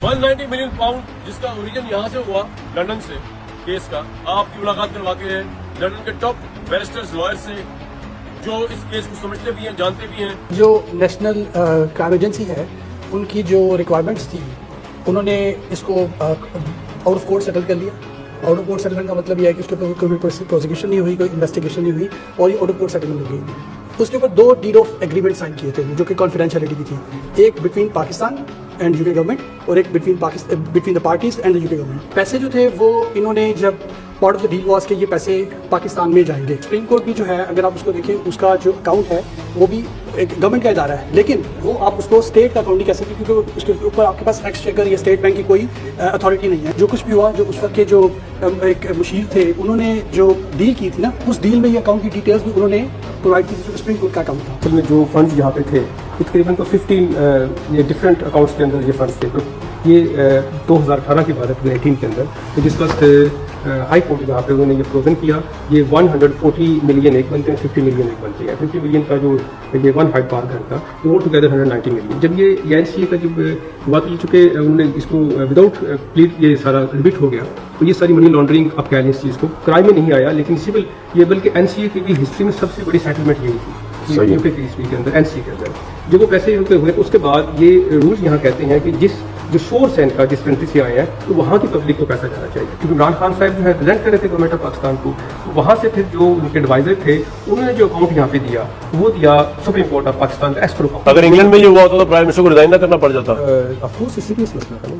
190 million pound جس کا origin یہاں سے ہوا لندن سے کیس کا. آپ کی ملاقات کرواتے ہیں لندن کے ٹاپ بیرسٹرز لائر سے جو اس کیس کو سمجھتے بھی ہیں جانتے بھی ہیں. جو نیشنل کرائم ایجنسی ہے ان کی جو ریکوائرمنٹس تھی انہوں نے اس کو آؤٹ آف کورٹ سیٹل کر لیا. آؤٹ آف کورٹ سیٹلمنٹ کا مطلب یہ ہے کہ اس کے اوپر کوئی پروسیکیوشن نہیں ہوئی, کوئی انویسٹیگیشن نہیں ہوئی اور یہ آؤٹ آف کورٹ سیٹلمنٹ ہو گئی. اس کے اوپر 2 ڈیڈ آف ایگریمنٹ سائن کیے تھے جو کہ کانفیڈینشیلٹی کی تھی, ایک between Pakistan and U K government اور ایک between the parties and the U K government. پیسے جو تھے وہ انہوں نے جب part of the deal was کہ یہ پیسے پاکستان میں جائیں گے. سپریم کورٹ بھی جو ہے اگر آپ اس کو دیکھیں اس کا جو اکاؤنٹ ہے وہ بھی ایک گورنمنٹ کا ادارہ ہے, لیکن وہ آپ اس کو اسٹیٹ کا اکاؤنٹ نہیں کہہ سکتے کیونکہ اس کے اوپر آپ کے پاس ایکسچیکر یا اسٹیٹ بینک کی کوئی اتھارٹی نہیں ہے. جو کچھ بھی ہوا, جو اس وقت کے جو ایک مشیر تھے انہوں نے جو ڈیل کی تھی نا, اس ڈیل میں یہ اکاؤنٹ کی ڈیٹیلز بھی انہوں نے پرووائڈ کی تھی جو سپریم کورٹ کا اکاؤنٹ تھا. اصل میں جو فنڈز یہاں پہ تھے تقریباً تو 15 یہ ڈفرینٹ اکاؤنٹس کے اندر یہ فنڈز تھے. تو یہ 2018 کی بات ہے 2018 کے اندر جس وقت ہائی کورٹ جہاں پہ انہوں نے یہ فروزن کیا, یہ 140 ملین ایک بنتے ہیں, 50 ملین ایک بنتے ہیں. 50 ملین کا جو یہ 1 ہائٹ پار گھر تھا وہ آل ٹوگیدر 190 ملین. جب یہ این سی اے کا جب بات کی چکے انہوں نے اس کو وداؤٹ پلیٹ یہ سارا ریبٹ ہو گیا تو یہ ساری منی لانڈرنگ آپ کہہ لیں اس چیز کو کرائم میں نہیں آیا, لیکن سول یہ بلکہ این سی اے کی بھی ہسٹری میں سب سے بڑی سیٹلمنٹ یہی تھی یو کے ہسٹری کے اندر. این سی کے اندر جو وہ پیسے ہوئے اس کے بعد یہ رولز یہاں کہتے ہیں کہ جو سورس ہے ان کا جس کنٹری سے آئے ہیں تو وہاں کی پبلک کو پیسہ جانا چاہیے. کیونکہ عمران خان صاحب جو ہے پریزنٹ کر رہے تھے گورنمنٹ آف پاکستان کو, وہاں سے پھر جو ان کے ایڈوائزر تھے انہوں نے جو اکاؤنٹ یہاں پہ دیا وہ دیا سپریم کورٹ آف پاکستان کا ایسکرو. اگر انگلینڈ میں یہ ہوا ہوتا تو پرائم منسٹر کو ریزائن نہ کرنا پڑ جاتا. آف کورس سیریس مسئلہ تھا.